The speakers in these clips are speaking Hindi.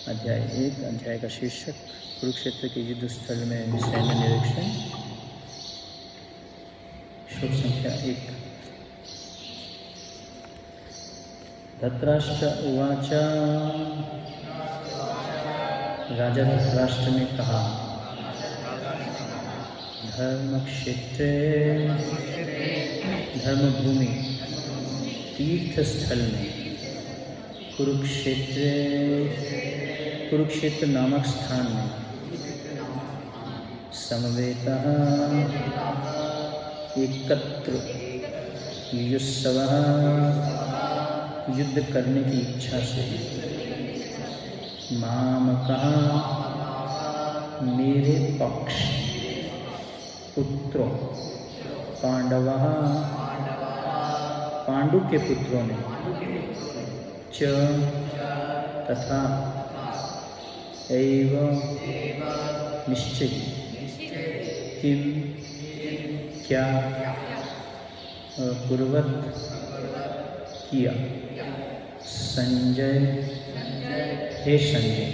अध्याय 1 अध्याय का शीर्षक कुरुक्षेत्र के युद्ध स्थल में सैन्य निरीक्षण। श्लोक संख्या 1। धृतराष्ट्र उवाच। राजा धृतराष्ट्र ने कहा, धर्मक्षेत्रे धर्मभूमि तीर्थस्थल में कुरुक्षेत्र नामक स्थान में समवेतः एकत्र युयुत्सवः युद्ध करने की इच्छा से मामकः मेरे पक्ष पुत्रों पांडवः पांडु के पुत्रों ने च तथा एव निश्चय किम क्या कुर्वत किया। संजय हे संजय।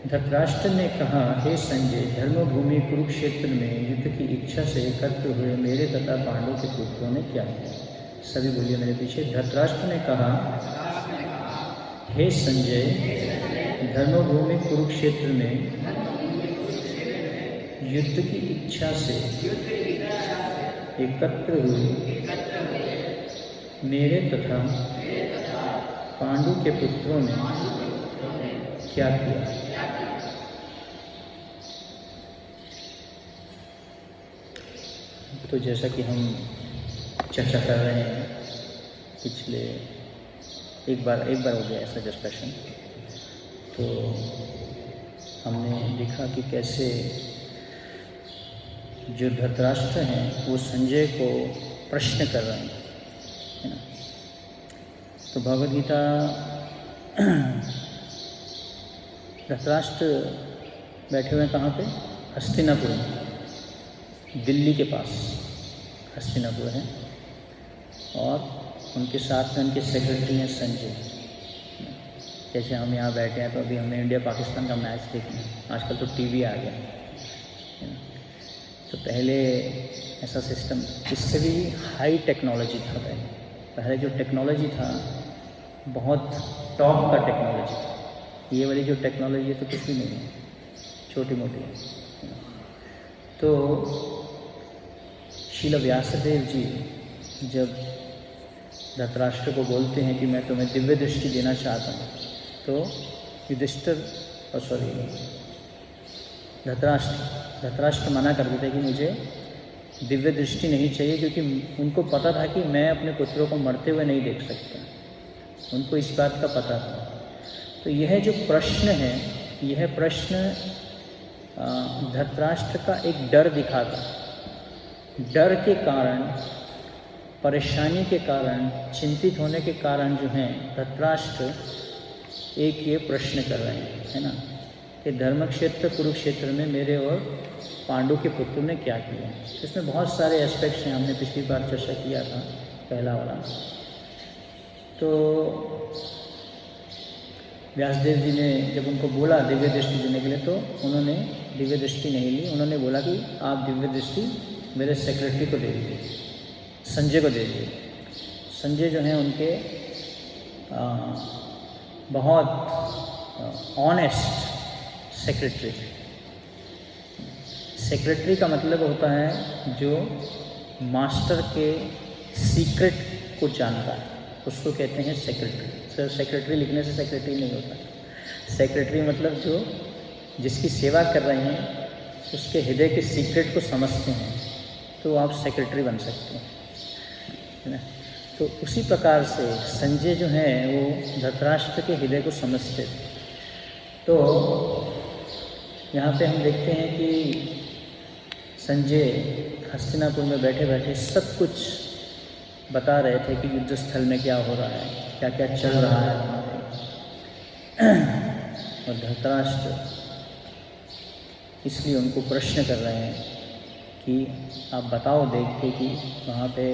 धृतराष्ट्र ने कहा, हे संजय, धर्मभूमि कुरुक्षेत्र में युद्ध की इच्छा से एकत्र हुए मेरे तथा पांडवों के पुत्रों ने क्या किया। सभी बोलिए मेरे पीछे। धृतराष्ट्र ने कहा, हे संजय, धर्मभूमि कुरुक्षेत्र में युद्ध की इच्छा से एकत्र हुए मेरे तथा पांडु के पुत्रों ने क्या किया। तो जैसा कि हम चर्चा कर रहे हैं, पिछले एक बार हो गया ऐसा डिस्कशन, तो हमने देखा कि कैसे जो धृतराष्ट्र हैं वो संजय को प्रश्न कर रहे हैं, है ना। तो भगवद गीता धृतराष्ट्र बैठे हुए कहाँ पे? हस्तिनापुर में, दिल्ली के पास हस्तिनापुर है, और उनके साथ में उनके सेक्रेटरी हैं संजय। जैसे हम यहाँ बैठे हैं तो अभी हमने इंडिया पाकिस्तान का मैच देखना, आजकल तो टीवी आ गया है ना। तो पहले ऐसा सिस्टम, इससे भी हाई टेक्नोलॉजी था। पहले जो टेक्नोलॉजी था बहुत टॉप का टेक्नोलॉजी था। ये वाली जो टेक्नोलॉजी है तो कुछ भी नहीं है, छोटी मोटी है। तो श्रील व्यासदेव जी जब धृतराष्ट्र को बोलते हैं कि मैं तुम्हें दिव्य दृष्टि देना चाहता हूँ, तो धृतराष्ट्र मना कर देते कि मुझे दिव्य दृष्टि नहीं चाहिए, क्योंकि उनको पता था कि मैं अपने पुत्रों को मरते हुए नहीं देख सकता। उनको इस बात का पता था। तो यह जो प्रश्न है, यह प्रश्न धृतराष्ट्र का एक डर दिखाता। डर के कारण, परेशानी के कारण, चिंतित होने के कारण जो है धृतराष्ट्र एक ये प्रश्न कर रहे हैं, है ना, कि धर्मक्षेत्र कुरुक्षेत्र में मेरे और पांडु के पुत्रों ने क्या किया। इसमें बहुत सारे एस्पेक्ट्स हैं, हमने पिछली बार चर्चा किया था पहला वाला। तो व्यासदेव जी ने जब उनको बोला दिव्य दृष्टि देने के लिए, तो उन्होंने दिव्य दृष्टि नहीं ली। उन्होंने बोला कि आप दिव्य दृष्टि मेरे सेक्रेटरी को दे दीजिए, संजय को दे दीजिए। संजय जो हैं उनके बहुत ऑनेस्ट सेक्रेटरी। सेक्रेटरी का मतलब होता है जो मास्टर के सीक्रेट को जानता है, उसको कहते हैं सेक्रेटरी। सिर्फ सेक्रेटरी लिखने से सेक्रेटरी नहीं होता। सेक्रेटरी मतलब जो जिसकी सेवा कर रहे हैं उसके हृदय के सीक्रेट को समझते हैं, तो आप सेक्रेटरी बन सकते हैं, है ना। तो उसी प्रकार से संजय जो हैं वो धृतराष्ट्र के हृदय को समझते थे। तो यहाँ पे हम देखते हैं कि संजय हस्तिनापुर में बैठे बैठे सब कुछ बता रहे थे कि युद्ध स्थल में क्या हो रहा है, क्या क्या चल रहा है वहाँ पे। और धृतराष्ट्र इसलिए उनको प्रश्न कर रहे हैं कि आप बताओ देख के कि वहाँ पे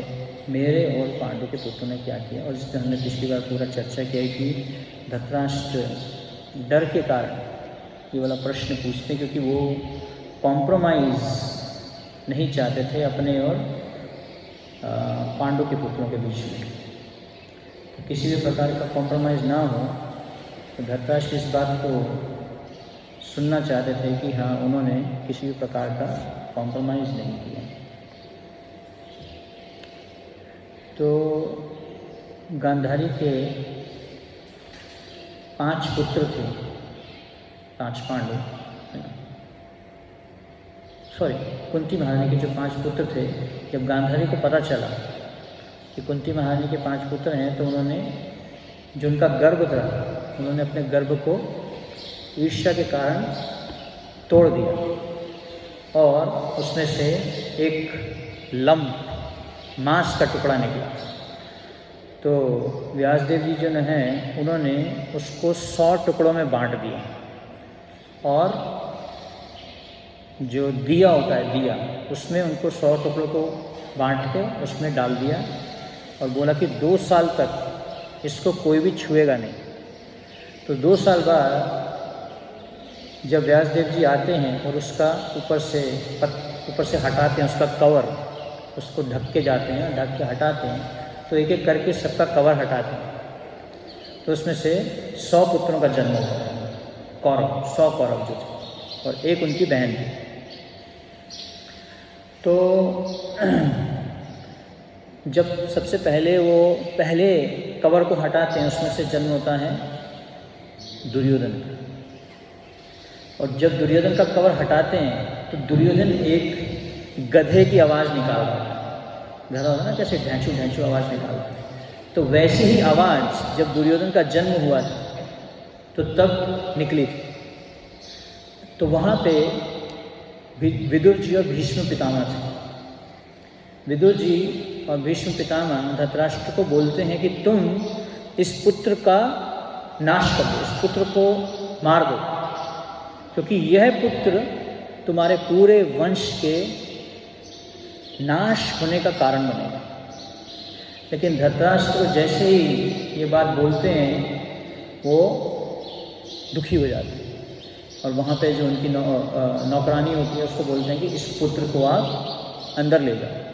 मेरे और पांडु के पुत्रों ने क्या किया। और जिस तरह हमने पिछली बार पूरा चर्चा किया कि धृतराष्ट्र डर के कारण ये वाला प्रश्न पूछते, क्योंकि वो कॉम्प्रोमाइज़ नहीं चाहते थे अपने और पांडु के पुत्रों के बीच में। तो किसी भी प्रकार का कॉम्प्रोमाइज़ ना हो, तो धृतराष्ट्र इस बात को सुनना चाहते थे कि हाँ, उन्होंने किसी भी प्रकार का कॉम्प्रोमाइज़ नहीं किया। तो गांधारी के 5 पुत्र थे, 5 पांडु, सॉरी कुंती महारानी के जो 5 पुत्र थे, जब गांधारी को पता चला कि कुंती महारानी के 5 पुत्र हैं, तो उन्होंने जो उनका गर्भ था, उन्होंने अपने गर्भ को ईर्ष्या के कारण तोड़ दिया और उसमें से एक लम्ब मांस का टुकड़ा निकला। तो व्यासदेव जी जो हैं, उन्होंने उसको 100 टुकड़ों में बांट दिया और जो दिया होता है, दिया, उसमें उनको 100 टुकड़ों को बांट के उसमें डाल दिया और बोला कि 2 साल तक इसको कोई भी छुएगा नहीं। तो 2 साल बाद जब व्यासदेव जी आते हैं और उसका ऊपर से हटाते हैं उसका कवर, उसको ढक के जाते हैं, ढक के हटाते हैं, तो एक एक करके सबका कवर हटाते हैं। तो उसमें से 100 पुत्रों का जन्म हुआ, कौरव, 100 कौरव जो थे, और एक उनकी बहन थी। तो जब सबसे पहले वो पहले कवर को हटाते हैं, उसमें से जन्म होता है दुर्योधन का। और जब दुर्योधन का कवर हटाते हैं तो दुर्योधन एक गधे की आवाज़ निकाल रहा है, गधा होता है ना, कैसे ढैंचू ढैंचू आवाज़ निकालता है। तो वैसी ही आवाज़ जब दुर्योधन का जन्म हुआ था तो तब निकली थी। तो वहाँ पे विदुर जी और भीष्म पितामह थे। विदुर जी और भीष्म पितामह धृतराष्ट्र को बोलते हैं कि तुम इस पुत्र का नाश कर दो, इस पुत्र को मार दो, क्योंकि यह पुत्र तुम्हारे पूरे वंश के नाश होने का कारण बनेगा। लेकिन धृतराष्ट्र जैसे ही ये बात बोलते हैं, वो दुखी हो जाते हैं और वहाँ पे जो उनकी नौकरानी होती है उसको बोलते हैं कि इस पुत्र को आप अंदर ले जाओ।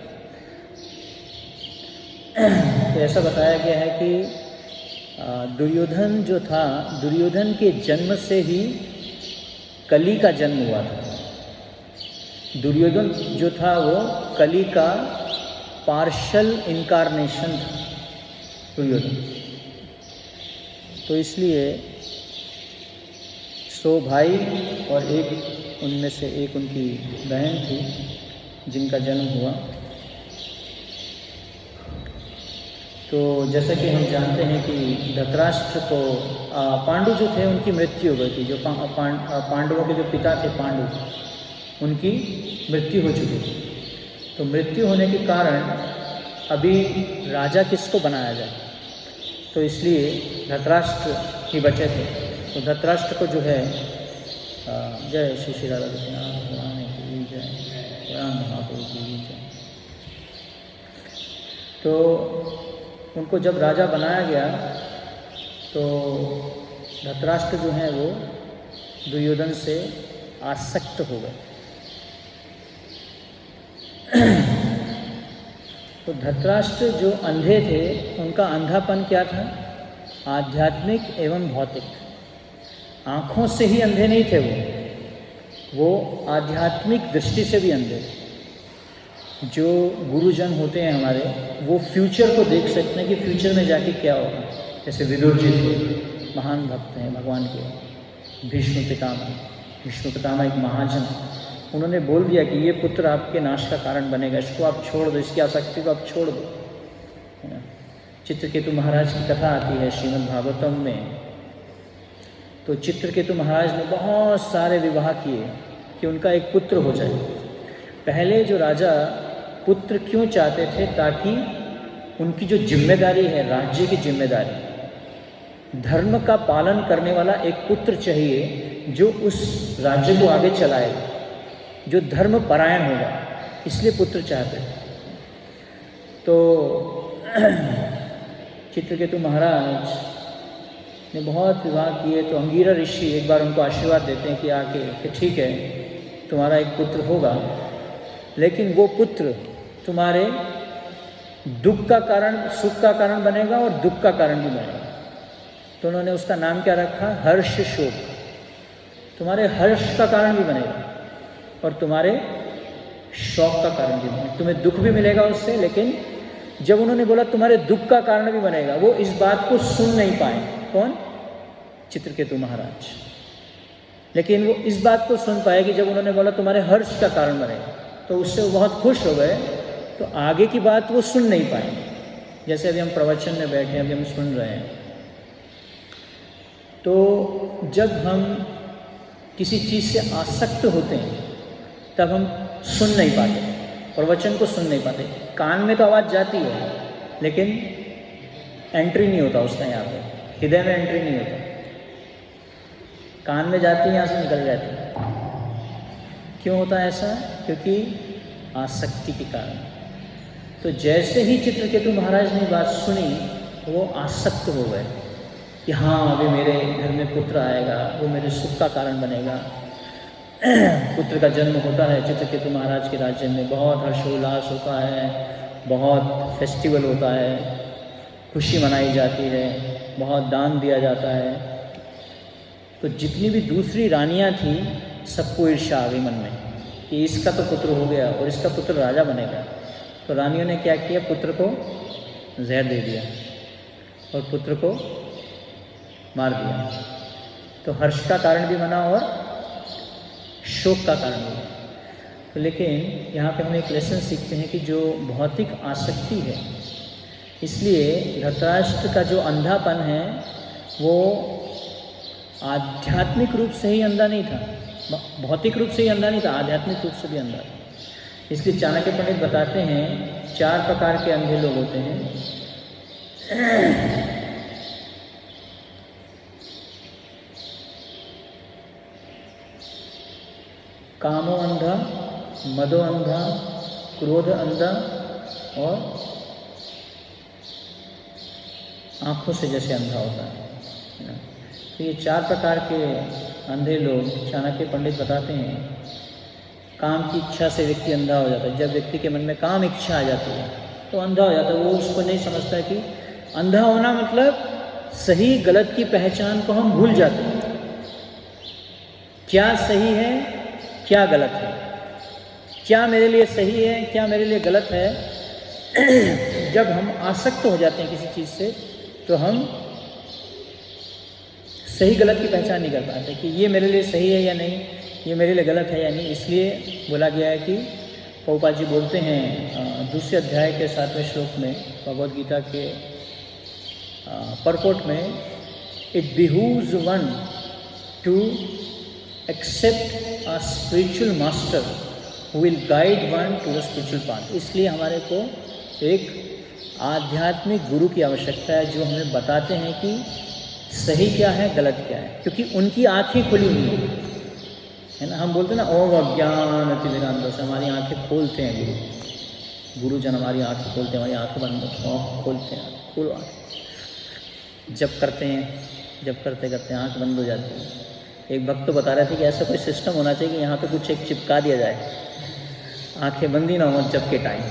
तो ऐसा बताया गया है कि दुर्योधन जो था, दुर्योधन के जन्म से ही कली का जन्म हुआ था। दुर्योधन जो था वो कली का पार्शल इनकारनेशन था, दुर्योधन। तो इसलिए 100 भाई और एक उनमें से एक उनकी बहन थी जिनका जन्म हुआ। तो जैसा कि हम जानते हैं कि धृतराष्ट्र को पांडु जो थे उनकी मृत्यु हो गई थी। जो पांडवों के जो पिता थे पांडु, उनकी मृत्यु हो चुकी थी। तो मृत्यु होने के कारण अभी राजा किसको बनाया जाए, तो इसलिए धृतराष्ट्र ही बचे थे। तो धृतराष्ट्र को जो है जय श्री श्री राधा कृष्ण भगवान की जय, राम महापुरुष की जय। तो उनको जब राजा बनाया गया तो धृतराष्ट्र जो हैं वो दुर्योधन से आसक्त हो गए। तो धृतराष्ट्र जो अंधे थे, उनका अंधापन क्या था? आध्यात्मिक एवं भौतिक। आँखों से ही अंधे नहीं थे वो आध्यात्मिक दृष्टि से भी अंधे। जो गुरुजन होते हैं हमारे, वो फ्यूचर को देख सकते हैं कि फ्यूचर में जाके क्या होगा। जैसे विदुर जी थे, महान भक्त हैं भगवान के। भीष्म पितामह एक महाजन, उन्होंने बोल दिया कि ये पुत्र आपके नाश का कारण बनेगा, इसको आप छोड़ दो, इसकी आसक्ति को आप छोड़ दो, है ना। चित्रकेतु महाराज की कथा आती है श्रीमद् भागवतम में। तो चित्रकेतु महाराज ने बहुत सारे विवाह किए कि उनका एक पुत्र हो जाए। पहले जो राजा पुत्र क्यों चाहते थे? ताकि उनकी जो जिम्मेदारी है, राज्य की जिम्मेदारी, धर्म का पालन करने वाला एक पुत्र चाहिए जो उस राज्य को आगे चलाएगा, जो धर्म परायण होगा, इसलिए पुत्र चाहते हैं। तो चित्रकेतु महाराज ने बहुत विवाह किए, तो अंगीरा ऋषि एक बार उनको आशीर्वाद देते हैं कि आके कि ठीक है, तुम्हारा एक पुत्र होगा, लेकिन वो पुत्र तुम्हारे दुख का कारण, सुख का कारण बनेगा और दुख का कारण भी बनेगा। तो उन्होंने उसका नाम क्या रखा? हर्ष शोक। तुम्हारे हर्ष का कारण भी बनेगा और तुम्हारे शौक का कारण भी बनेगा। तुम्हें दुख भी मिलेगा उससे, लेकिन जब उन्होंने बोला तुम्हारे दुख का कारण भी बनेगा, वो इस बात को सुन नहीं पाए। कौन? चित्रकेतु महाराज। लेकिन वो इस बात को सुन पाए कि जब उन्होंने बोला तुम्हारे हर्ष का कारण बनेगा, तो उससे वो बहुत खुश हो गए। तो आगे की बात वो सुन नहीं पाए। जैसे अभी हम प्रवचन में बैठे हैं, अभी हम सुन रहे हैं, तो जब हम किसी चीज़ से आसक्त होते हैं तब हम सुन नहीं पाते, प्रवचन को सुन नहीं पाते। कान में तो आवाज़ जाती है, लेकिन एंट्री नहीं होता उसका, यहाँ पे हृदय में एंट्री नहीं होता। कान में जाती है, यहाँ से निकल जाती है। क्यों होता है ऐसा? क्योंकि आसक्ति के कारण। तो जैसे ही चित्रकेतु महाराज ने बात सुनी, वो आसक्त हो गए कि हाँ, अभी मेरे घर में पुत्र आएगा, वो मेरे सुख का कारण बनेगा। पुत्र का जन्म होता है चित्रकेतु महाराज के राज्य में, बहुत हर्षोल्लास होता है, बहुत फेस्टिवल होता है, खुशी मनाई जाती है, बहुत दान दिया जाता है। तो जितनी भी दूसरी रानियां थीं, सबको ईर्ष्या आ गई मन में कि इसका तो पुत्र हो गया और इसका पुत्र राजा बनेगा। तो रानियों ने क्या किया? पुत्र को जहर दे दिया और पुत्र को मार दिया। तो हर्ष का कारण भी बना और शोक का कारण भी बना। तो लेकिन यहाँ पे हम एक लेसन सीखते हैं कि जो भौतिक आसक्ति है, इसलिए धृतराष्ट्र का जो अंधापन है वो आध्यात्मिक रूप से ही अंधा नहीं था, भौतिक रूप से ही अंधा नहीं था, आध्यात्मिक रूप से भी अंधा था। इसलिए चाणक्य पंडित बताते हैं 4 प्रकार के अंधे लोग होते हैं। कामो अंधा, मदो अंधा, क्रोध अंधा और आँखों से जैसे अंधा होता है ना। तो ये 4 प्रकार के अंधे लोग चाणक्य पंडित बताते हैं। काम की इच्छा से व्यक्ति अंधा हो जाता है। जब व्यक्ति के मन में काम इच्छा आ जाती है तो अंधा हो जाता है। वो उसको नहीं समझता कि अंधा होना मतलब सही गलत की पहचान को हम भूल जाते हैं। क्या सही है, क्या गलत है, क्या मेरे लिए सही है, क्या मेरे लिए गलत है। जब हम आसक्त हो जाते हैं किसी चीज़ से तो हम सही गलत की पहचान नहीं कर पाते कि ये मेरे लिए सही है या नहीं, ये मेरे लिए गलत है या नहीं। इसलिए बोला गया है कि प्रभुपाद जी बोलते हैं 2 अध्याय के 7वें श्लोक में भगवद गीता के परपोर्ट में, it behooves one to accept a spiritual master who will guide one to the spiritual path। इसलिए हमारे को एक आध्यात्मिक गुरु की आवश्यकता है जो हमें बताते हैं कि सही क्या है, गलत क्या है, क्योंकि उनकी आंखें खुली हुई है ना। हम बोलते हैं ना ओम अज्ञान अतिवेदांत से, हमारी आंखें खोलते हैं गुरुजन, हमारी आंखें खोलते हैं, हमारी आंखें बंद खोलते हैं, खोलो आँखें। जब करते हैं, जब करते करते आँख बंद हो जाती है। एक भक्त तो बता रहे थे कि ऐसा कोई सिस्टम होना चाहिए कि यहाँ पे कुछ एक चिपका दिया जाए, आंखें बंद ही ना हो जब के टाइम।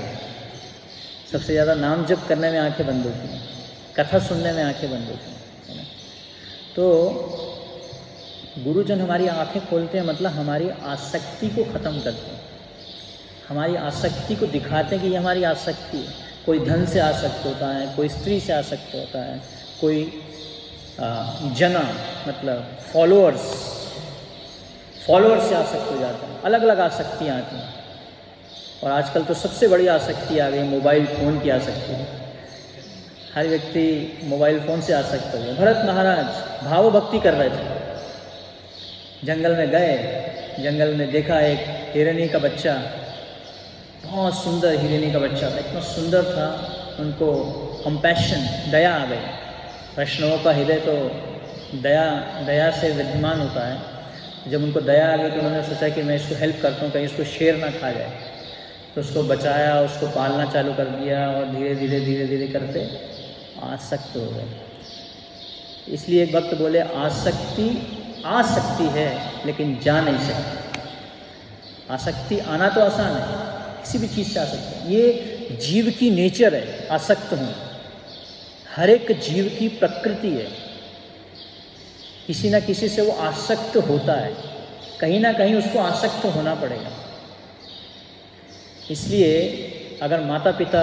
सबसे ज़्यादा नाम जप करने में आंखें बंद होती हैं, कथा सुनने में आंखें बंद होती हैं, है ना। तो गुरुजन हमारी आंखें खोलते हैं, मतलब हमारी आसक्ति को ख़त्म करते हैं, हमारी आसक्ति को दिखाते हैं कि ये हमारी आसक्ति है। कोई धन से आसक्त होता है, कोई स्त्री से आसक्त होता है, कोई जना मतलब फॉलोअर्स से आसक्त हो जाता है। अलग अलग आसक्तियाँ आती हैं। और आजकल तो सबसे बड़ी आसक्ति आ गई मोबाइल फ़ोन की आसक्ति है। हर व्यक्ति मोबाइल फ़ोन से आसक्त हो गया। भरत महाराज भाव भक्ति कर रहे थे, जंगल में गए, जंगल में देखा एक हिरनी का बच्चा, बहुत सुंदर हिरनी का बच्चा था, इतना सुंदर था, उनको कंपैशन, दया आ गई। वैष्णवों का हृदय तो दया से विद्यमान होता है। जब उनको दया आ गई तो उन्होंने सोचा कि मैं इसको हेल्प करता हूँ, कहीं इसको शेर ना खा जाए। तो उसको बचाया, उसको पालना चालू कर दिया और धीरे धीरे करते आसक्त हो गए। इसलिए एक भक्त बोले आसक्ति आ सकती है लेकिन जा नहीं सकती। आसक्ति आना तो आसान है, किसी भी चीज़ से आ सकता है, ये जीव की नेचर है, आसक्त हूँ। हर एक जीव की प्रकृति है, किसी ना किसी से वो आसक्त होता है, कहीं ना कहीं उसको आसक्त होना पड़ेगा। इसलिए अगर माता पिता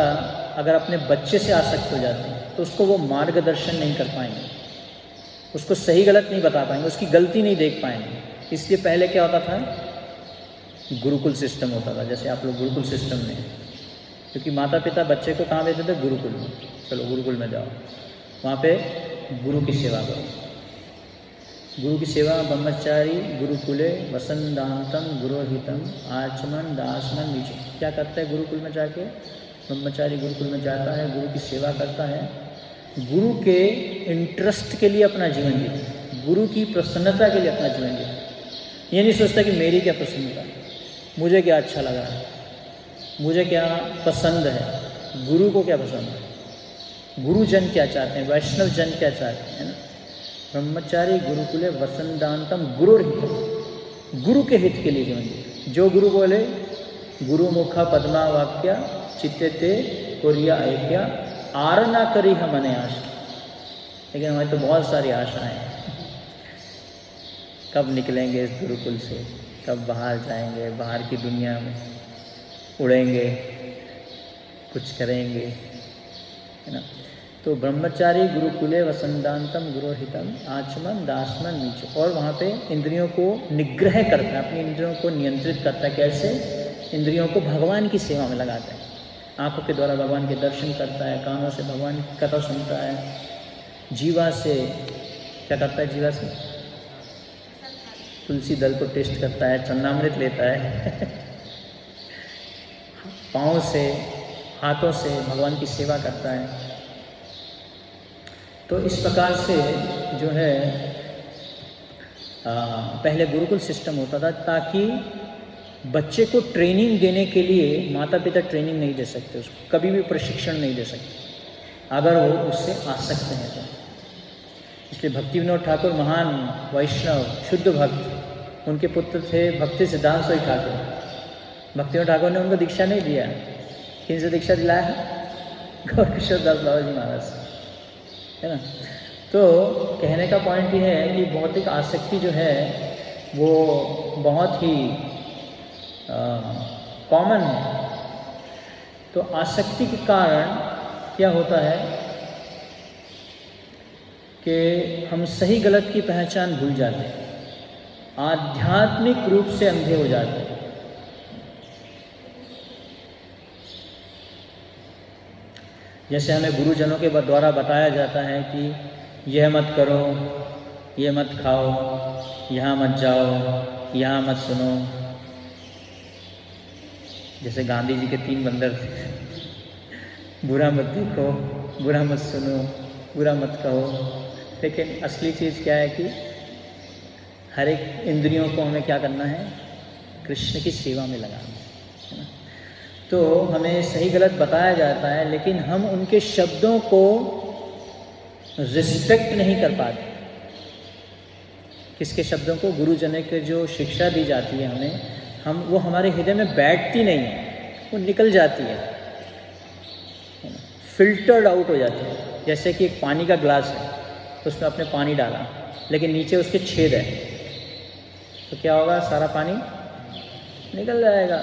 अगर अपने बच्चे से आसक्त हो जाते हैं तो उसको वो मार्गदर्शन नहीं कर पाएंगे, उसको सही गलत नहीं बता पाएंगे, उसकी गलती नहीं देख पाएंगे। इसलिए पहले क्या होता था, गुरुकुल सिस्टम होता था, जैसे आप लोग गुरुकुल सिस्टम में, क्योंकि माता पिता बच्चे को कहाँ भेजते थे, गुरुकुल में। चलो गुरुकुल में जाओ, वहाँ पे गुरु की सेवा करो। गुरु की सेवा ब्रह्मचारी गुरुकुले वसंदांतम गुरुहितम आचमन दासमन नीचे। क्या करता है गुरुकुल में जाके, ब्रह्मचारी गुरुकुल में जाता है, गुरु की सेवा करता है, गुरु के इंटरेस्ट के लिए अपना जीवन जीता, गुरु की प्रसन्नता के लिए अपना जीवन जीता। ये नहीं सोचता कि मेरी क्या प्रसन्नता, मुझे क्या अच्छा लगा, मुझे क्या पसंद है, गुरु को क्या पसंद है, गुरुजन क्या चाहते हैं, वैष्णव जन क्या चाहते हैं, है ना। ब्रह्मचारी गुरुकुले वसंदांतम गुरुर्हितम, गुरु के हित के लिए जीवन जीता। जो गुरु बोले गुरु मुखा पद्मा वाक्या चित्ते ते कोरिया ऐक्या आर ना करी हमने आशा। लेकिन हमारी तो बहुत सारी आशाएं हैं, कब निकलेंगे इस गुरुकुल से, कब बाहर जाएंगे, बाहर की दुनिया में उड़ेंगे, कुछ करेंगे, है ना। तो ब्रह्मचारी गुरुकुले वसंदांतम गुरुहितम आचमन दासमन नीचे, और वहाँ पे इंद्रियों को निग्रह करता है, अपनी इंद्रियों को नियंत्रित करता है। कैसे? इंद्रियों को भगवान की सेवा में लगाता है, आँखों के द्वारा भगवान के दर्शन करता है, कानों से भगवान की कथा सुनता है, जीवा से क्या करता है, जीवा से तुलसी दल को टेस्ट करता है, चन्नामृत लेता है पाँव से हाथों से भगवान की सेवा करता है। तो इस प्रकार से जो है पहले गुरुकुल सिस्टम होता था, ताकि बच्चे को ट्रेनिंग देने के लिए माता पिता ट्रेनिंग नहीं दे सकते, उसको कभी भी प्रशिक्षण नहीं दे सकते अगर वो उससे आसक्त हैं तो। इसलिए भक्ति विनोद ठाकुर महान वैष्णव शुद्ध भक्त, उनके पुत्र थे भक्ति सिद्धांत सोई ठाकुर। भक्ति विनोद ठाकुर ने उनको दीक्षा नहीं दिया, किन से दीक्षा दिलाया? गौर किशोर दास बाबा जी महाराज से, है ना। तो कहने का पॉइंट ये है कि भौतिक आसक्ति जो है वो बहुत ही कॉमन है। तो आसक्ति के कारण क्या होता है कि हम सही गलत की पहचान भूल जाते हैं, आध्यात्मिक रूप से अंधे हो जाते हैं। जैसे हमें गुरुजनों के द्वारा बताया जाता है कि यह मत करो, यह मत खाओ, यहाँ मत जाओ, यहाँ मत सुनो। जैसे गांधी जी के 3 बंदर थे, बुरा मत देखो, बुरा मत सुनो, बुरा मत कहो। लेकिन असली चीज़ क्या है कि हर एक इंद्रियों को हमें क्या करना है, कृष्ण की सेवा में लगाना है ना। तो हमें सही गलत बताया जाता है, लेकिन हम उनके शब्दों को रिस्पेक्ट नहीं कर पाते। किसके शब्दों को? गुरुजनों के जो शिक्षा दी जाती है हमें, हम वो हमारे हृदय में बैठती नहीं है, वो निकल जाती है, फिल्टर्ड आउट हो जाती है। जैसे कि एक पानी का ग्लास है, उसमें आपने पानी डाला, लेकिन नीचे उसके छेद है, तो क्या होगा? सारा पानी निकल जाएगा,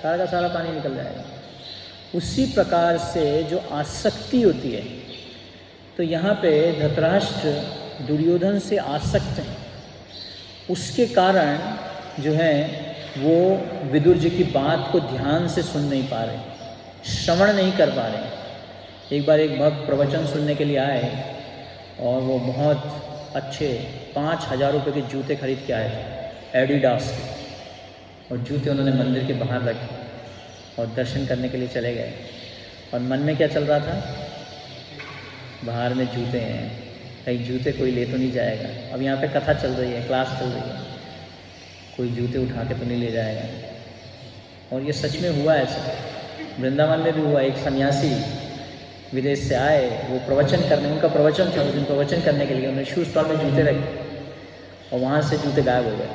सारा का सारा पानी निकल जाएगा। उसी प्रकार से जो आसक्ति होती है, तो यहाँ पे धृतराष्ट्र दुर्योधन से आसक्त है, उसके कारण जो है वो विदुर जी की बात को ध्यान से सुन नहीं पा रहे, श्रवण नहीं कर पा रहे। एक बार एक भक्त प्रवचन सुनने के लिए आए और वो बहुत अच्छे 5,000 रुपये के जूते खरीद के आए थे, एडिडास के, और जूते उन्होंने मंदिर के बाहर रखे और दर्शन करने के लिए चले गए। और मन में क्या चल रहा था? बाहर में जूते हैं, कहीं जूते कोई ले तो नहीं जाएगा। अब यहाँ पे कथा चल रही है, क्लास चल रही है, कोई जूते उठा के तो नहीं ले जाएगा। और ये सच में हुआ ऐसा, वृंदावन में भी हुआ। एक सन्यासी विदेश से आए, वो प्रवचन करने, उनका प्रवचन था, उस दिन प्रवचन करने के लिए उन्होंने शू स्टॉल में जूते रखे और वहाँ से जूते गायब हो गए।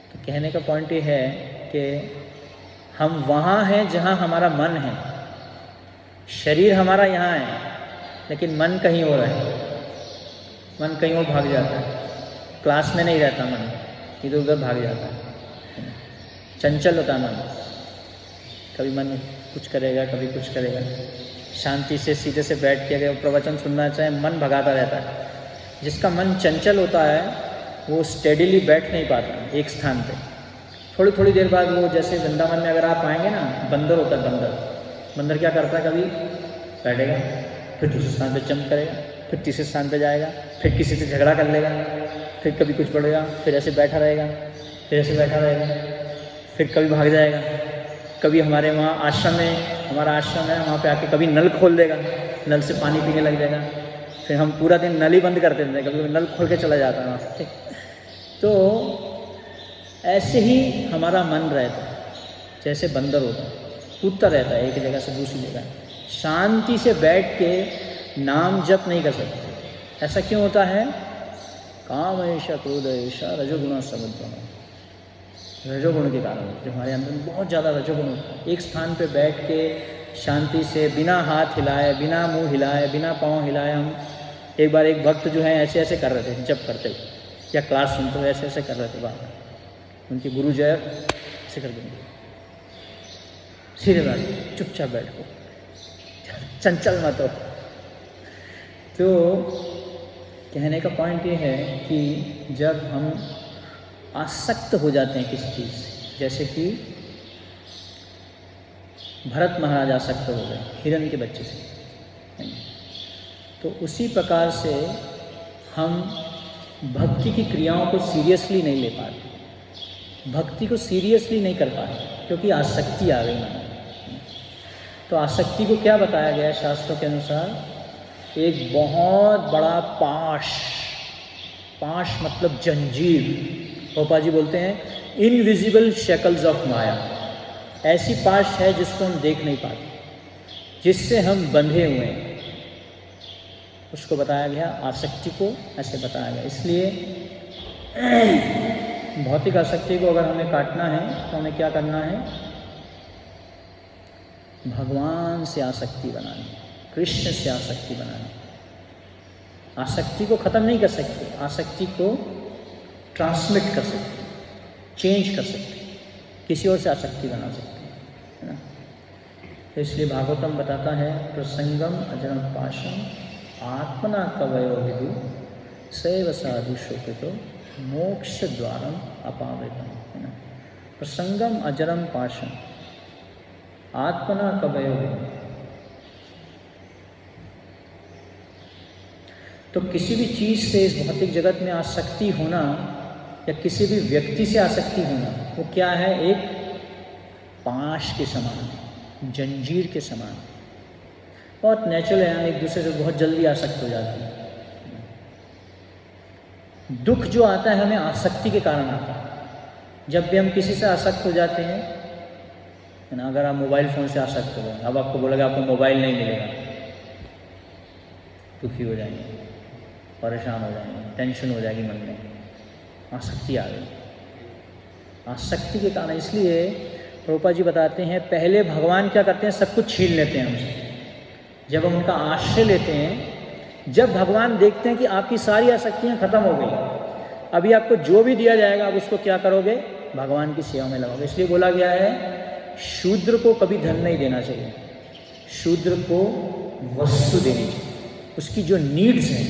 तो कहने का पॉइंट ये है कि हम वहाँ हैं जहाँ हमारा मन है, शरीर हमारा यहाँ है, लेकिन मन कहीं और है, मन कहीं और भाग जाता है, क्लास में नहीं रहता मन, इधर उधर भाग जाता है, चंचल होता मन, कभी मन कुछ करेगा कभी कुछ करेगा। शांति से सीधे से बैठ के अगर प्रवचन सुनना चाहे, मन भगाता रहता है। जिसका मन चंचल होता है वो स्टेडीली बैठ नहीं पाता एक स्थान पे, थोड़ी थोड़ी देर बाद वो, जैसे वृंदावन में अगर आप आएंगे ना, बंदर होता है, बंदर क्या करता है, कभी बैठेगा, फिर दूसरे स्थान पे जंप करेगा, फिर तीसरे स्थान पे जाएगा, फिर किसी से झगड़ा कर लेगा, फिर कभी कुछ बढ़ेगा, फिर ऐसे बैठा रहेगा, फिर ऐसे बैठा रहेगा, फिर कभी भाग जाएगा, कभी हमारे वहाँ आश्रम में, हमारा आश्रम है वहाँ पे आके कभी नल खोल देगा, नल से पानी पीने लग जाएगा, फिर हम पूरा दिन नल ही बंद कर देते हैं, कभी नल खोल के चला जाता है वहाँ से। तो ऐसे ही हमारा मन रहता है, जैसे बंदर होता है, कूदता रहता है एक जगह से दूसरी जगह, शांति से बैठ के नाम जप नहीं कर सकते। ऐसा क्यों होता है? काम ऐसा, क्रोध ऐसा, रजोगुण समुद्र, रजोगुण के कारण, जो हमारे अंदर बहुत ज़्यादा रजोगुण होता है। एक स्थान पे बैठ के शांति से, बिना हाथ हिलाए, बिना मुंह हिलाए, बिना पाँव हिलाए, हम एक बार एक भक्त जो है ऐसे ऐसे कर रहे थे जप करते हुए, या क्लास सुनते हुए ऐसे ऐसे कर रहे थे, बाहर उनके गुरु जो है ऐसे कर देंगे, सीधे बैठ, चुपचाप बैठो, चंचल मत हो। तो कहने का पॉइंट ये है कि जब हम आसक्त हो जाते हैं किसी चीज़ से, जैसे कि भरत महाराज आसक्त हो गए हिरण के बच्चे से, तो उसी प्रकार से हम भक्ति की क्रियाओं को सीरियसली नहीं ले पाते, भक्ति को सीरियसली नहीं कर पाते, क्योंकि आसक्ति आ गई मन में। तो आसक्ति को क्या बताया गया है शास्त्रों के अनुसार? एक बहुत बड़ा पाश, पाश मतलब जंजीर, पोपा जी बोलते हैं इनविजिबल शेकल्स ऑफ माया, ऐसी पाश है जिसको हम देख नहीं पाते, जिससे हम बंधे हुए हैं, उसको बताया गया, आसक्ति को ऐसे बताया गया। इसलिए भौतिक आसक्ति को अगर हमें काटना है तो हमें क्या करना है? भगवान से आसक्ति बनानी, कृष्ण से आसक्ति बनानी। आसक्ति को ख़त्म नहीं कर सकते, आसक्ति को ट्रांसमिट कर सकते, चेंज कर सकते, किसी और से आसक्ति बना सकते, है ना। तो इसलिए भागवतम बताता है, प्रसंगम अजरम पाशम आत्मना कवयो विदु सैव साधु शोकितो मोक्ष द्वारम अपावृतम, है ना। प्रसंगम अजरम पाशम आत्मना कवयो विदु। तो किसी भी चीज़ से इस भौतिक जगत में आसक्ति होना, या किसी भी व्यक्ति से आसक्ति होना, वो क्या है? एक पाश के समान, जंजीर के समान, बहुत नेचुरल है। हम एक दूसरे से बहुत जल्दी आसक्त हो जाते हैं। दुख जो आता है हमें आसक्ति के कारण आता है। जब भी हम किसी से आसक्त हो जाते हैं, है ना, अगर आप मोबाइल फ़ोन से आसक्त हो गए, अब आपको बोलेगा आपको मोबाइल नहीं मिलेगा, दुखी हो जाएंगे, परेशान हो जाएंगे, टेंशन हो जाएगी मन में, आसक्ति आ गई, आसक्ति के कारण। इसलिए प्रभुपाद जी बताते हैं, पहले भगवान क्या करते हैं? सब कुछ छीन लेते हैं हमसे। जब हम उनका आश्रय लेते हैं, जब भगवान देखते हैं कि आपकी सारी आसक्तियाँ खत्म हो गई, अभी आपको जो भी दिया जाएगा आप उसको क्या करोगे? भगवान की सेवा में लगाओगे। इसलिए बोला गया है, शूद्र को कभी धन नहीं देना चाहिए, शूद्र को वस्तु देनी चाहिए, उसकी जो नीड्स हैं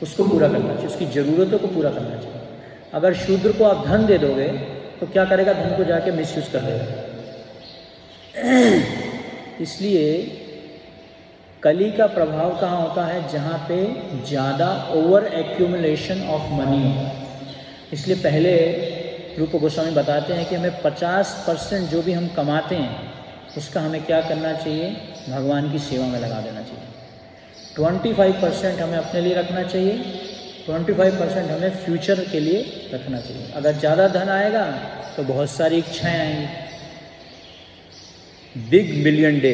उसको पूरा करना चाहिए, उसकी ज़रूरतों को पूरा करना चाहिए। अगर शूद्र को आप धन दे दोगे तो क्या करेगा? धन को जाके मिसयूज कर देगा। इसलिए कली का प्रभाव कहाँ होता है? जहाँ पे ज़्यादा ओवर एक्यूमुलेशन ऑफ मनी होता है। इसलिए पहले रूप गोस्वामी बताते हैं कि हमें 50% जो भी हम कमाते हैं उसका हमें क्या करना चाहिए? भगवान की सेवा में लगा देना चाहिए। 25% हमें अपने लिए रखना चाहिए, 25% हमें फ्यूचर के लिए रखना चाहिए। अगर ज़्यादा धन आएगा तो बहुत सारी इच्छाएं आएंगी, बिग मिलियन डे,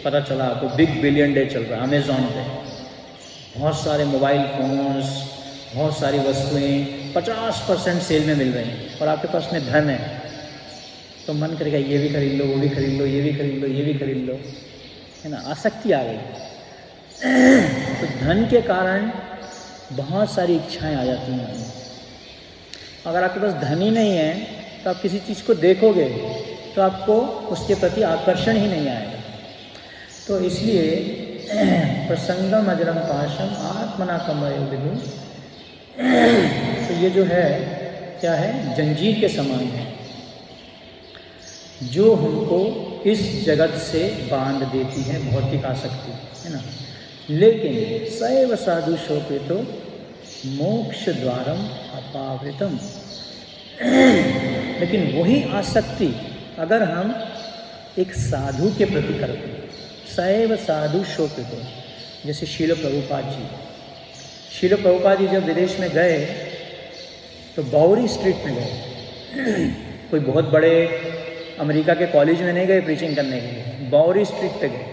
पता चला आपको बिग बिलियन डे चल रहा है अमेज़ॉन पे, बहुत सारे मोबाइल फ़ोन्स, बहुत सारी वस्तुएं 50% सेल में मिल रही हैं और आपके पास में धन है, तो मन करेगा ये भी खरीद लो, वो भी खरीद लो, ये भी खरीद लो, ये भी खरीद लो, है ना, आसक्ति आ गई। तो धन के कारण बहुत सारी इच्छाएं आ जाती हैं। अगर आपके पास धन ही नहीं है तो आप किसी चीज़ को देखोगे तो आपको उसके प्रति आकर्षण ही नहीं आएगा। तो इसलिए प्रसंगम अजरम पाशम आत्मना कमयो विदु, तो ये जो है क्या है, जंजीर के समान है जो हमको इस जगत से बांध देती है, भौतिक आसक्ति, है ना। लेकिन सैव साधु शोपितो मोक्ष द्वारम अपावृतम, लेकिन वही आसक्ति अगर हम एक साधु के प्रति करते हैं, सैव साधु शोपितो, जैसे शील प्रभुपाद जी जब विदेश में गए तो बाउरी स्ट्रीट में गए, कोई बहुत बड़े अमेरिका के कॉलेज में नहीं गए प्रीचिंग करने के लिए, बाउरी स्ट्रीट पे गए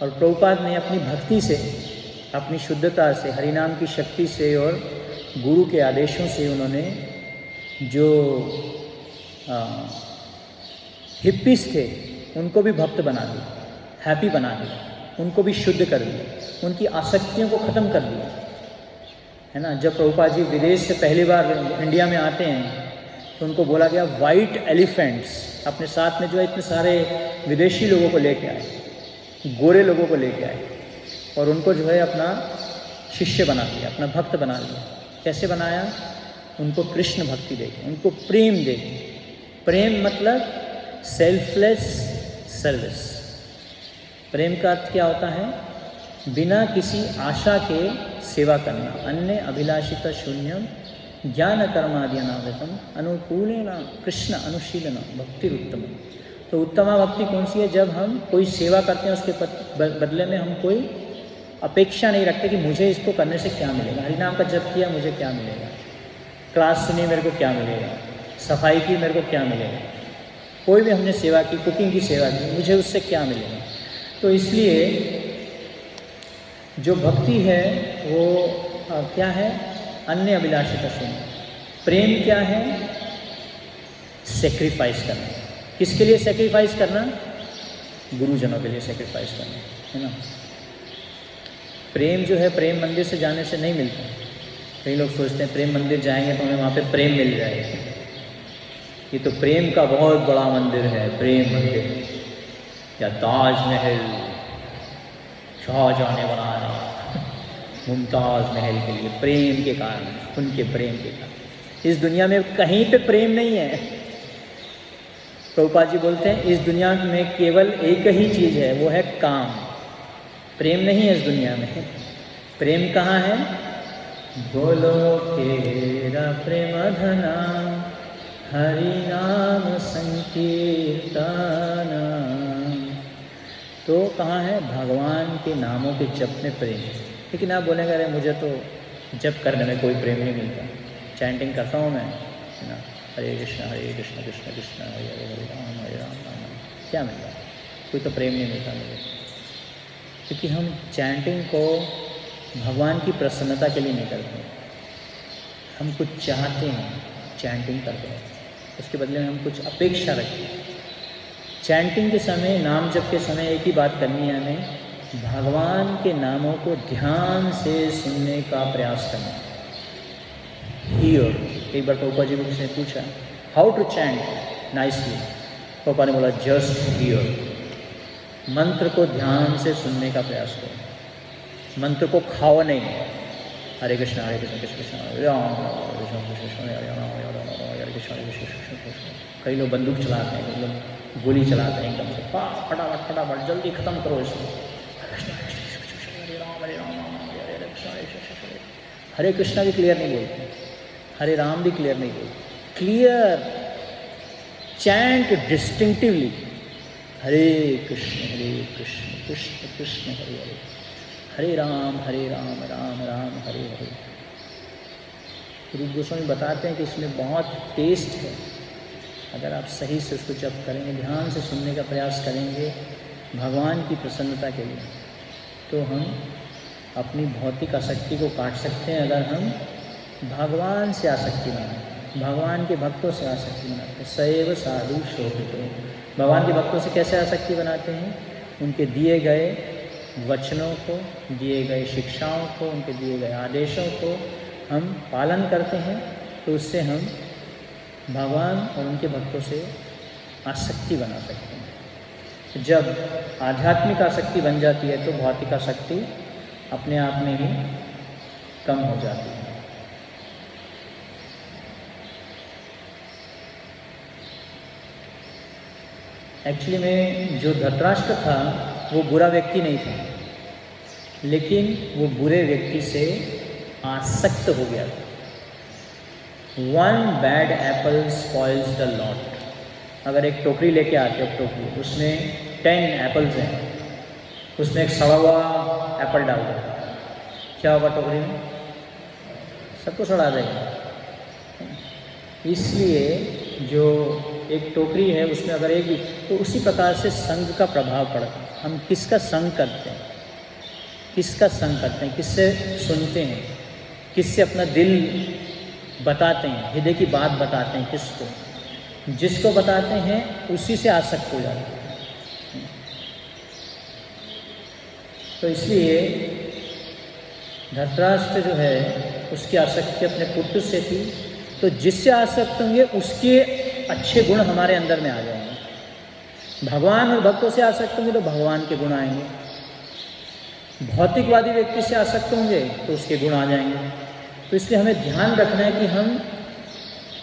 और प्रभुपाद ने अपनी भक्ति से, अपनी शुद्धता से, हरिनाम की शक्ति से और गुरु के आदेशों से उन्होंने जो हिप्पीस थे उनको भी भक्त बना दिया, हैप्पी बना दिया, उनको भी शुद्ध कर दिया, उनकी आसक्तियों को ख़त्म कर दिया, है ना। जब प्रभुपाद जी विदेश से पहली बार इंडिया में आते हैं तो उनको बोला गया वाइट एलिफेंट्स, अपने साथ में जो है इतने सारे विदेशी लोगों को लेके आए, गोरे लोगों को लेके आए और उनको जो है अपना शिष्य बना दिया, अपना भक्त बना लिया। कैसे बनाया? उनको कृष्ण भक्ति देके, उनको प्रेम देके। प्रेम मतलब सेल्फलेस सर्विस। प्रेम का अर्थ क्या होता है? बिना किसी आशा के सेवा करना। अन्य अभिलाषिता शून्यम ज्ञान कर्मादि अनावृतम अनुकूलेन कृष्ण अनुशीलन भक्ति उत्तम। तो उत्तमा भक्ति कौन सी है? जब हम कोई सेवा करते हैं उसके बदले में हम कोई अपेक्षा नहीं रखते कि मुझे इसको करने से क्या मिलेगा। हरिनाम का जप किया मुझे क्या मिलेगा, क्लास सुनी मेरे को क्या मिलेगा, सफाई की मेरे को क्या मिलेगा, कोई भी हमने सेवा की, कुकिंग की सेवा की, मुझे उससे क्या मिलेगा। तो इसलिए जो भक्ति है वो क्या है? अन्य अभिलाषिता शून्य। प्रेम क्या है? सेक्रीफाइस करना। किसके लिए सेक्रीफाइस करना? गुरुजनों के लिए सेक्रीफाइस करना, है ना। प्रेम जो है प्रेम मंदिर से जाने से नहीं मिलता। कई लोग सोचते हैं प्रेम मंदिर जाएंगे तो हमें वहाँ पे प्रेम मिल जाएगा। ये तो प्रेम का बहुत बड़ा मंदिर है, प्रेम मंदिर, या ताजमहल शाहजहां ने बनाया मुमताज़ महल के लिए, प्रेम के कारण, उनके प्रेम के कारण। इस दुनिया में कहीं पे प्रेम नहीं है। प्रभुपाद जी बोलते हैं इस दुनिया में केवल एक ही चीज़ है, वो है काम। प्रेम नहीं है इस दुनिया में। प्रेम कहाँ है? बोलो केरा प्रेम धना हरि नाम संकीर्तन। तो कहाँ है? भगवान के नामों के जप में प्रेम। लेकिन आप बोलेंगे अरे मुझे तो जप करने में कोई प्रेम नहीं मिलता, चैंटिंग करता हूँ मैं, है ना, हरे कृष्ण कृष्ण कृष्ण हरे हरे राम राम राम, क्या मिलता है? कोई तो प्रेम नहीं मिलता मुझे। क्योंकि हम चैंटिंग को भगवान की प्रसन्नता के लिए नहीं करते। हम कुछ चाहते हैं, चैंटिंग करते हैं, उसके बदले में हम कुछ अपेक्षा रखते हैं। चैंटिंग के समय, नाम जप के समय एक ही बात करनी है हमें, भगवान के नामों को ध्यान से सुनने का प्रयास करना। हियर, एक बार प्रभुपाद जी से पूछा how to chant nicely, Prabhupada ने बोला जस्ट हियर। मंत्र को ध्यान से सुनने का प्रयास करो, मंत्र को खाओ नहीं। हरे कृष्ण कृष्ण कृष्ण हरे राम कृष्ण कृष्ण हरे राम हरे कृष्ण कृष्ण। कई लोग बंदूक चलाते हैं, कई लोग गोली चलाते हैं एकदम से, फटाफट फटाफट जल्दी ख़त्म करो इसको। हरे कृष्णा भी क्लियर नहीं बोलते, हरे राम भी क्लियर नहीं बोलते। क्लियर चैंट डिस्टिंक्टिवली हरे कृष्ण कृष्ण कृष्ण हरे हरे, हरे राम राम राम हरे हरे। रूप गोस्वामी बताते हैं कि इसमें बहुत टेस्ट है। अगर आप सही से उसको जप करेंगे, ध्यान से सुनने का प्रयास करेंगे, भगवान की प्रसन्नता के लिए, तो हम अपनी भौतिक आसक्ति को काट सकते हैं अगर हम भगवान से आसक्ति बनाते, भगवान के भक्तों से आसक्ति बनाते हैं। सैव साधु शोभितो, भगवान के भक्तों से कैसे आसक्ति बनाते हैं? उनके दिए गए वचनों को, दिए गए शिक्षाओं को, उनके दिए गए आदेशों को हम पालन करते हैं, तो उससे हम भगवान और उनके भक्तों से आसक्ति बना सकते हैं। जब आध्यात्मिक आसक्ति बन जाती है तो भौतिक आसक्ति अपने आप में ही कम हो जाती है। एक्चुअली में जो धृतराष्ट्र था वो बुरा व्यक्ति नहीं था, लेकिन वो बुरे व्यक्ति से आसक्त हो गया था। One bad Apple spoils the lot. अगर एक टोकरी लेके आते हो, टोकरी उसमें 10 एप्पल्स हैं, उसमें एक सड़ा हुआ एप्पल डाल दो, क्या होगा टोकरी में? सबको सड़ा देगा। इसलिए जो एक टोकरी है उसमें अगर एक भी, तो उसी प्रकार से संग का प्रभाव पड़ता है। हम किसका संग करते हैं, किसका संग करते हैं, किससे सुनते हैं, किससे अपना दिल बताते हैं, हृदय की बात बताते हैं, किसको, जिसको बताते हैं उसी से आसक्त हो जाते हैं। तो इसलिए धृतराष्ट्र जो है उसकी आसक्ति अपने पुत्र से थी, तो जिससे आसक्त होंगे उसके अच्छे गुण हमारे अंदर में आ जाएंगे। भगवान और भक्तों से आसक्त होंगे तो भगवान के गुण आएंगे, भौतिकवादी व्यक्ति से आसक्त होंगे तो उसके गुण आ जाएंगे। तो इसलिए हमें ध्यान रखना है कि हम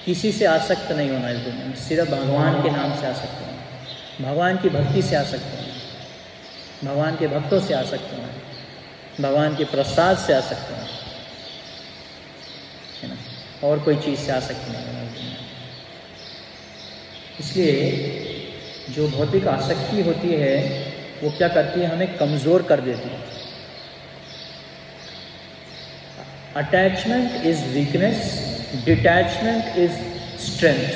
किसी से आसक्त नहीं होना इस दुनिया में, सिर्फ भगवान के नाम से आसक्त होना, भगवान की भक्ति से आसक्त होना, भगवान के भक्तों से आसक्त होना, भगवान के प्रसाद से आसक्त होना, है ना, और कोई चीज़ से आसक्त नहीं होना इस दुनिया में। इसलिए जो भौतिक आसक्ति होती है वो क्या करती है, हमें कमज़ोर कर देती है। Attachment is weakness, detachment is strength.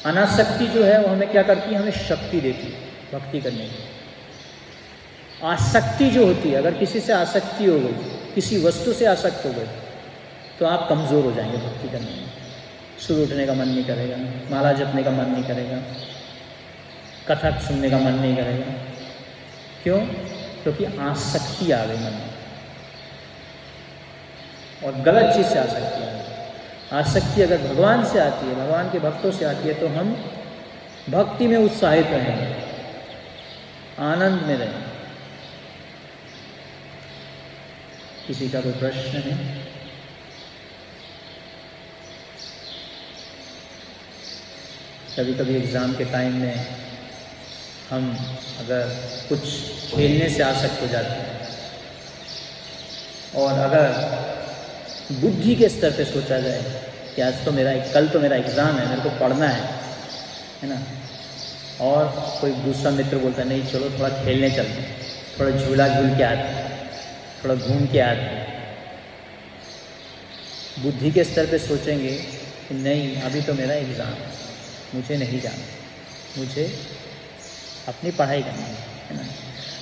अनासक्ति जो है वो हमें क्या करती है, हमें शक्ति देती है भक्ति करने की। आसक्ति जो होती है, अगर किसी से आसक्ति हो गई, किसी वस्तु से आसक्त हो गई, तो आप कमज़ोर हो जाएंगे भक्ति करने में। सुबह उठने का मन नहीं करेगा, माला जपने का मन नहीं करेगा, कथा सुनने का मन नहीं करेगा। क्यों? क्योंकि आसक्ति आ गई मन में, और गलत चीज़ से आसक्ति आ गई। आसक्ति अगर भगवान से आती है, भगवान के भक्तों से आती है, तो हम भक्ति में उत्साहित रहेंगे, आनंद में रहेंगे। किसी का कोई प्रश्न है? कभी कभी एग्ज़ाम के टाइम में हम अगर कुछ खेलने से आसक्त हो जाते हैं, और अगर बुद्धि के स्तर पे सोचा जाए कि आज तो कल तो मेरा एग्ज़ाम है, मेरे को पढ़ना है ना, और कोई दूसरा मित्र बोलता है नहीं चलो थोड़ा खेलने चलते हैं, थोड़ा झूला झूल के आते हैं, थोड़ा घूम के आते हैं। बुद्धि के स्तर पे सोचेंगे कि नहीं अभी तो मेरा एग्ज़ाम है, मुझे नहीं जाना, मुझे अपनी पढ़ाई करनी है ना।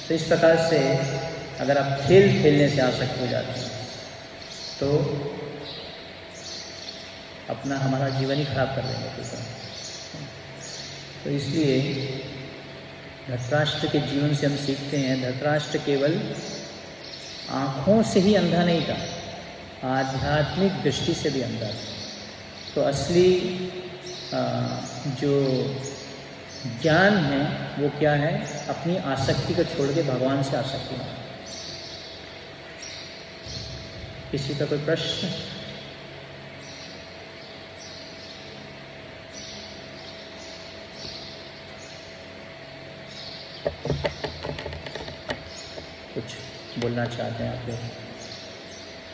तो इस प्रकार से अगर आप खेलने से आसक्त हो जाते हैं तो अपना हमारा जीवन ही खराब कर देंगे। तो इसलिए धृतराष्ट्र के जीवन से हम सीखते हैं, धृतराष्ट्र केवल आँखों से ही अंधा नहीं था, आध्यात्मिक दृष्टि से भी अंधा था। तो असली जो ज्ञान है वो क्या है, अपनी आसक्ति को छोड़ के भगवान से आसक्ति होना। किसी का कोई प्रश्न? कुछ बोलना चाहते हैं आप लोग?